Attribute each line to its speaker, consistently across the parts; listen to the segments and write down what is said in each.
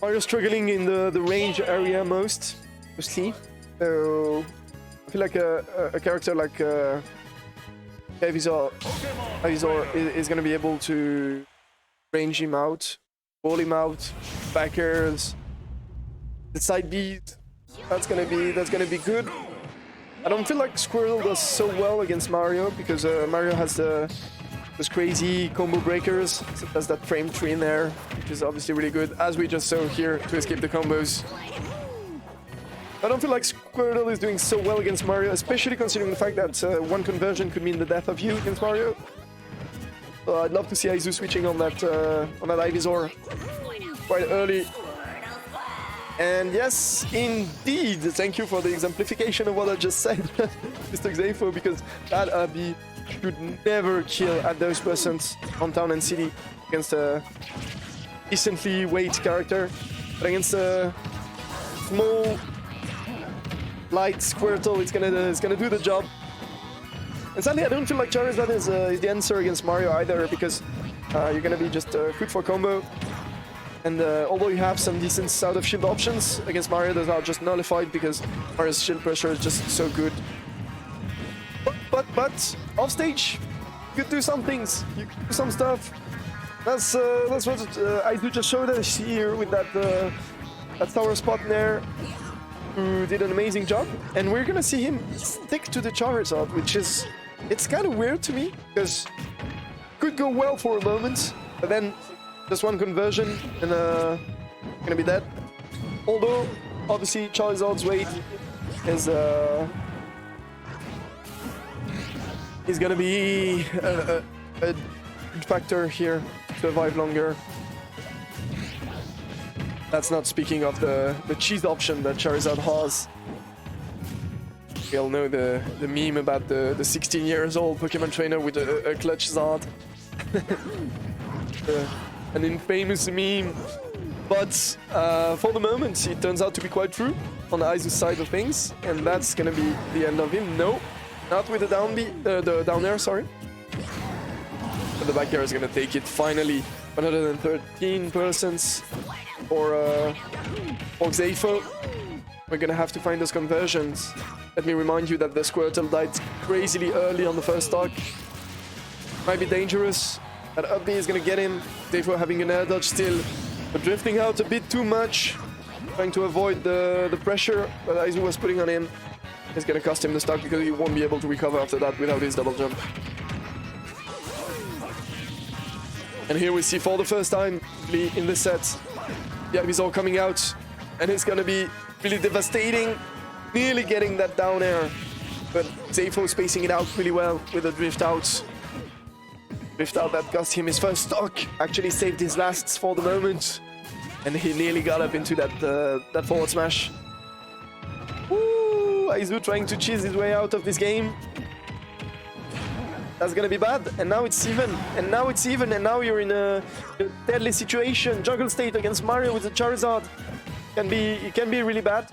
Speaker 1: Mario struggling in the range area mostly. So I feel like a character like Xeifo is gonna be able to range him out, ball him out, backers, the side beat. That's gonna be good. I don't feel like Squirtle does so well against Mario because Mario has those crazy combo breakers. So that's that frame 3 in there, which is obviously really good, as we just saw here, to escape the combos. I don't feel like Squirtle is doing so well against Mario, especially considering the fact that one conversion could mean the death of you against Mario. So I'd love to see Aisu switching on that Ivysaur quite early. And yes, indeed, thank you for the exemplification of what I just said, Mr. Xeifo, because that Abby should never kill at those percents on Town and City against a decently weight character, but against a small, light Squirtle, it's gonna do the job. And sadly, I don't feel like Charizard is the answer against Mario either, because you're gonna be just quick for combo. And although you have some decent out of shield options against Mario, those are just nullified because Mario's shield pressure is just so good. But off stage, you could do some things. You could do some stuff. That's what Aisu just showed us here with that tower spot there, who did an amazing job. And we're gonna see him stick to the Charizard, which is kind of weird to me because could go well for a moment, but then just one conversion and gonna be dead. Although obviously Charizard's weight is gonna be a good factor here to survive longer. That's not speaking of the cheese option that Charizard has. We all know the meme about the 16 years old Pokemon trainer with a clutch Zard. An infamous meme, but for the moment it turns out to be quite true on the Aisu side of things, and that's gonna be the end of him. No, not with the down B, the down air, sorry. But the back air is gonna take it finally. 113% for Xeifo. We're gonna have to find those conversions. Let me remind you that the Squirtle died crazily early on the first stock. Might be dangerous. That up B is gonna get him. Xeifo having an air dodge still, but drifting out a bit too much, trying to avoid the pressure that Aisu was putting on him. It's gonna cost him the stock because he won't be able to recover after that without his double jump. And here we see for the first time in this set, the Ivysaur coming out, and it's gonna be really devastating, nearly getting that down air, but Xeifo spacing it out really well with a drift out. Drift out that cost him his first stock, actually saved his lasts for the moment, and he nearly got up into that forward smash. Woo! Aisu trying to cheese his way out of this game. That's gonna be bad, and now it's even, and now you're in a deadly situation. Juggle state against Mario with the Charizard it can be really bad.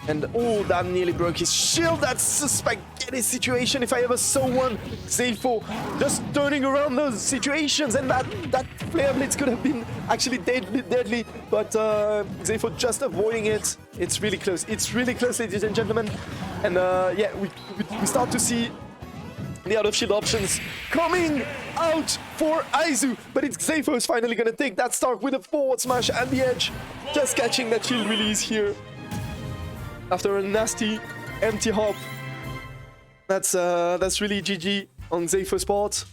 Speaker 1: And oh, that nearly broke his shield. That's a spaghetti situation if I ever saw one. Xeifo just turning around those situations, and that Flare Blitz could have been actually deadly, but Xeifo just avoiding it. It's really close. It's really close, ladies and gentlemen. And yeah, we start to see the out of shield options coming out for Aisu, but it's Xeifo who's finally gonna take that stock with a forward smash at the edge, just catching that shield release here. After a nasty empty hop. That's really GG on Xeifo's part.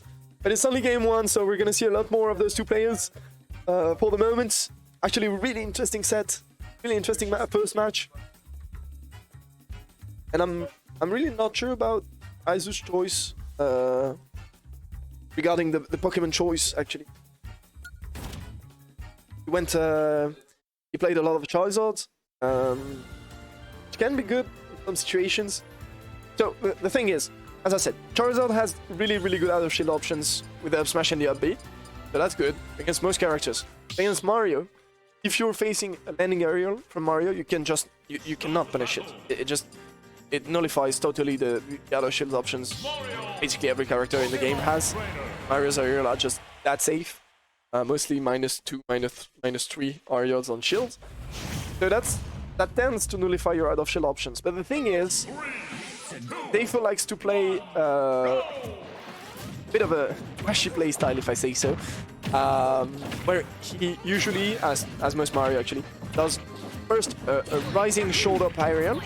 Speaker 1: But it's only game 1, so we're gonna see a lot more of those two players for the moment. Actually, really interesting set, really interesting first match. And I'm really not sure about Aisu's choice regarding the Pokemon choice. Actually, he played a lot of Charizard. Which can be good in some situations. So the thing is, as I said, Charizard has really good out of shield options with the up smash and the up B, so that's good against most characters. Against Mario, if you're facing a landing aerial from Mario, you cannot punish it. It nullifies totally the out of shield options. Basically every character in the game has. Mario's aerial are just that safe. mostly -2, -3 areas on shield. So that tends to nullify your out-of-shield options. But the thing is, Xeifo likes to play a bit of a flashy playstyle, if I say so, where he usually, as most Mario actually, does first a rising shoulder-up aerial,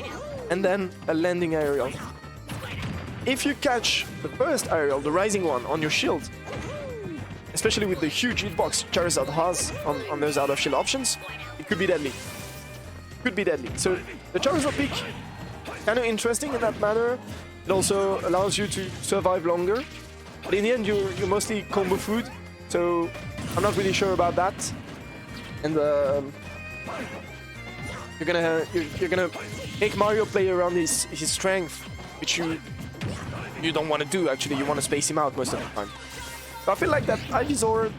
Speaker 1: and then a landing aerial. If you catch the first aerial, the rising one, on your shield, especially with the huge hitbox Charizard has on those out-of-shield options, it could be deadly. Could be deadly. So the Charizard pick, kind of interesting in that manner. It also allows you to survive longer. But in the end, you're mostly combo food, so I'm not really sure about that. And you're gonna make Mario play around his strength, which you don't want to do. Actually, you want to space him out most of the time. So I feel like that Ivysaur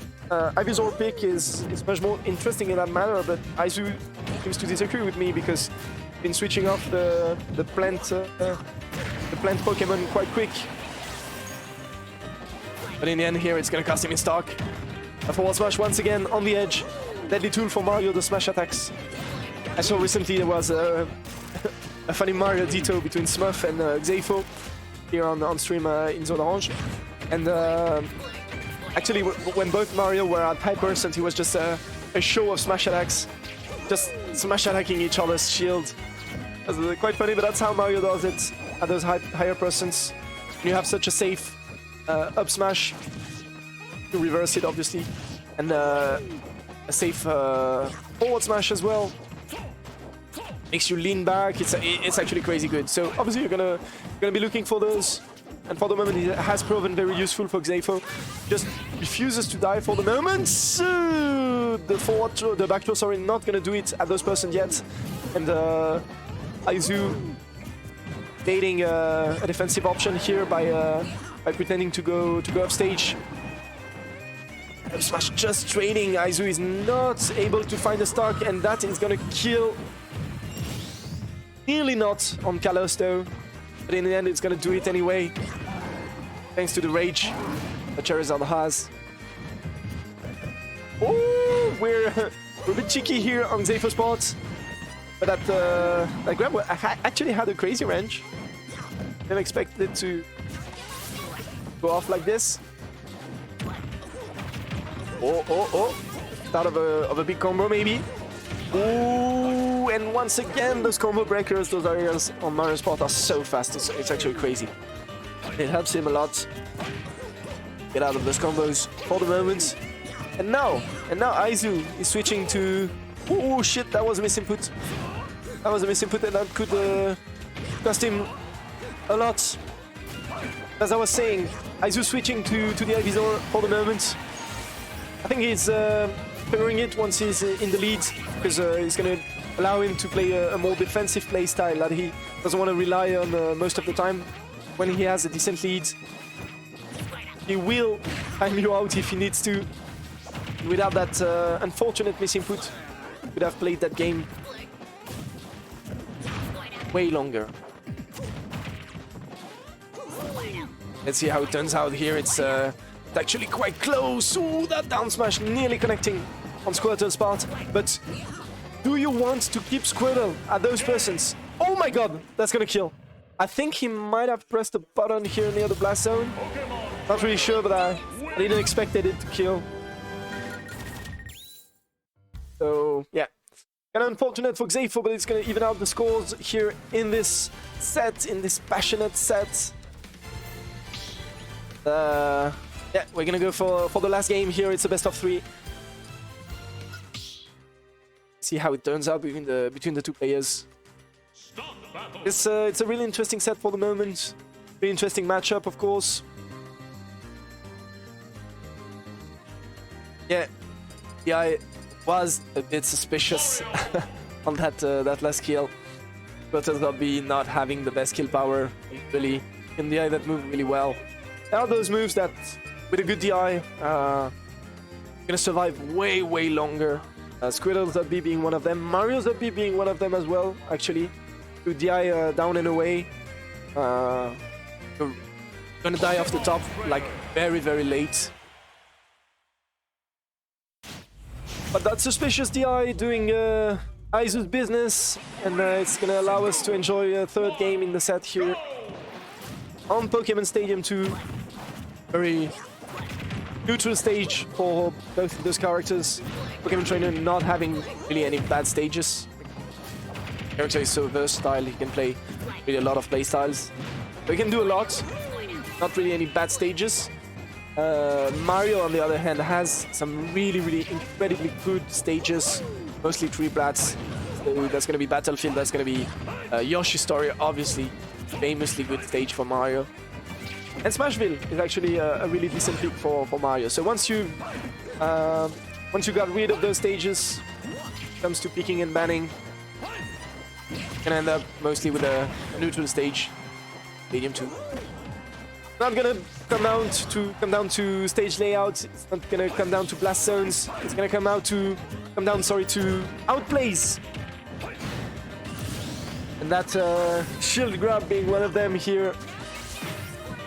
Speaker 1: pick is much more interesting in that manner. But Aisu seems to disagree with me because he's been switching off the plant Pokemon quite quick. But in the end here, it's gonna cost him his stock. A forward smash once again on the edge. Deadly tool for Mario, the smash attacks. I saw recently there was a funny Mario Ditto between Smurf and Xeifo here on stream in Zone Orange. And actually, when both Mario were at high percent, he was just a show of smash attacks. Just smash attacking each other's shield. That's quite funny, but that's how Mario does it at those higher percents. You have such a safe up smash to reverse it, obviously, and a safe forward smash as well. Makes you lean back. It's actually crazy good. So obviously you're gonna be looking for those, and for the moment it has proven very useful for Xeifo. Just refuses to die for the moment. The back throw, sorry, not gonna do it at those percent yet, and Aisu baiting a defensive option here by pretending to go off stage. Up smash just trading. Aisu is not able to find a stock, and that is gonna kill. Nearly not on Kalos though, but in the end it's gonna do it anyway, thanks to the rage that Charizard has. Oh, we're a bit cheeky here on Xeifo's part, but that grab actually had a crazy range. Didn't expect it to go off like this. Oh! Start of a big combo maybe. Ooh, and once again, those combo breakers, those areas on Mario's part are so fast, it's actually crazy. It helps him a lot get out of those combos for the moment. And now Aisu is switching to... Oh shit, that was a misinput. That was a misinput, and that could cost him a lot. As I was saying, Aisu switching to the Ivysaur for the moment. I think he's figuring it once he's in the lead, because it's going to allow him to play a more defensive play style that he doesn't want to rely on most of the time. When he has a decent lead, he will time you out if he needs to. Without that unfortunate misinput, he would have played that game way longer. Let's see how it turns out here. It's actually quite close. Ooh, that down smash nearly connecting on Squirtle's part. But do you want to keep Squirtle at those percents? Oh my god, that's gonna kill. I think he might have pressed a button here near the blast zone. Not really sure, but I didn't expect it to kill. So yeah, kind of unfortunate for Xeifo, but it's gonna even out the scores here in this set, in this passionate set. Yeah, we're gonna go for the last game here. It's a best of 3. See how it turns out between the two players. It's a really interesting set for the moment. Really interesting matchup, of course. Yeah, I was a bit suspicious on that last kill. QWERTZ not having the best kill power, really. In the eye that moved really well. There are those moves that, with a good DI, gonna survive way longer. Squirtle's up B being one of them. Mario's up B being one of them as well, actually. To DI down and away. You're gonna die off the top, like very late. But that suspicious DI doing Aisu's business, and it's gonna allow us to enjoy a third game in the set here on Pokémon Stadium 2. Very neutral stage for both of those characters. Pokémon Trainer not having really any bad stages. Character is so versatile, he can play really a lot of playstyles. So he can do a lot, not really any bad stages. Mario, on the other hand, has some really incredibly good stages, mostly tree blats. So that's going to be Battlefield, that's going to be Yoshi's Story, obviously, famously good stage for Mario. And Smashville is actually a really decent pick for Mario. So once you got rid of those stages, it comes to picking and banning, you can end up mostly with a neutral stage, Stadium 2. Not gonna come down to stage layout. It's not gonna come down to blast zones. It's gonna come down to outplays. And that shield grab being one of them here.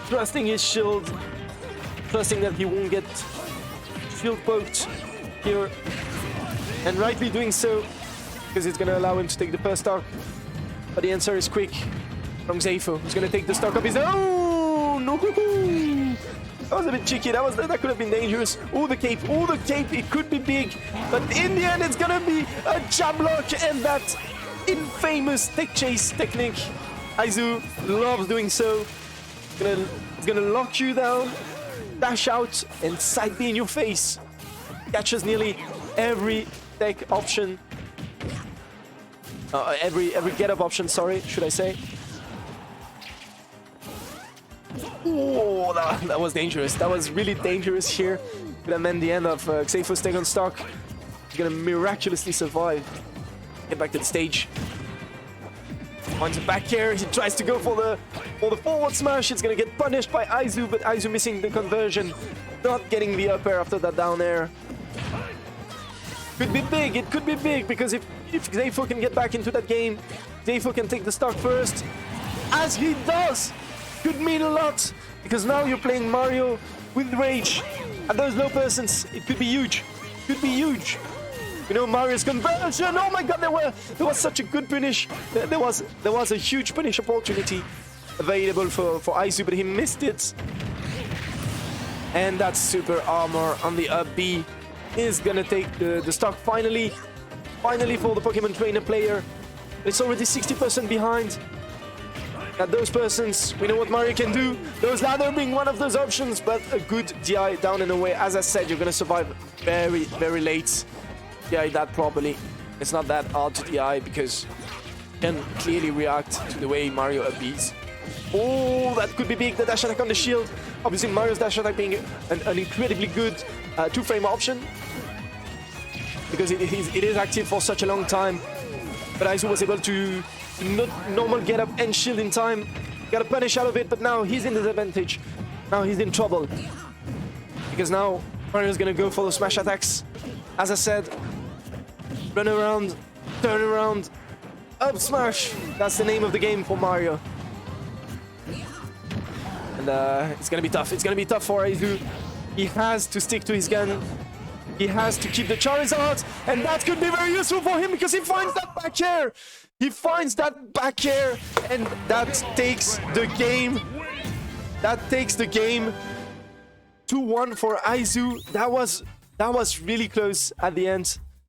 Speaker 1: Trusting his shield, trusting that he won't get shield poked here, and rightly doing so because it's gonna allow him to take the first stock. But the answer is quick from Xeifo. He's gonna take the stock up his own. No, that was a bit cheeky. That could have been dangerous. Oh, the cape! Oh, the cape! It could be big, but in the end, it's gonna be a jab lock and that infamous tech chase technique. Aisu loves doing so. It's gonna lock you down, dash out, and side B in your face. Catches nearly every tech option. Every get up option. Sorry, should I say? Oh, that was dangerous. That was really dangerous here. Could have meant the end of Xeifo's take on stock. He's gonna miraculously survive. Get back to the stage. Finds a back air. He tries to go for the forward smash. It's gonna get punished by Aisu, but Aisu missing the conversion. Not getting the up air after that down air. Could be big. It could be big because if Xeifo can get back into that game, Xeifo can take the stock first, as he does. Could mean a lot, because now you're playing Mario with rage. At those low percents, it could be huge. Could be huge. You know, Mario's conversion. Oh my god, there was such a good punish. There was a huge punish opportunity available for Aisu, but he missed it. And that super armor on the up B is gonna take the stock finally for the Pokemon Trainer player. It's already 60% behind. At those persons, we know what Mario can do. Those ladder being one of those options, but a good DI down and away. As I said, you're gonna survive very late. DI that properly. It's not that hard to DI because you can clearly react to the way Mario upbeats. Oh, that could be big. The dash attack on the shield. Obviously, Mario's dash attack being an incredibly good two-frame option because it is active for such a long time. But Aisu was able to not normal get up and shield in time. Got a punish out of it, but now he's in disadvantage. Now he's in trouble. Because now Mario's gonna go for the smash attacks. As I said, run around, turn around, up smash. That's the name of the game for Mario. And it's gonna be tough. It's gonna be tough for Aisu. He has to stick to his gun. He has to keep the Charizard, and that could be very useful for him because he finds that back air. He finds that back air, and that takes the game. That takes the game. 2-1 for Aisu. That was really close at the end.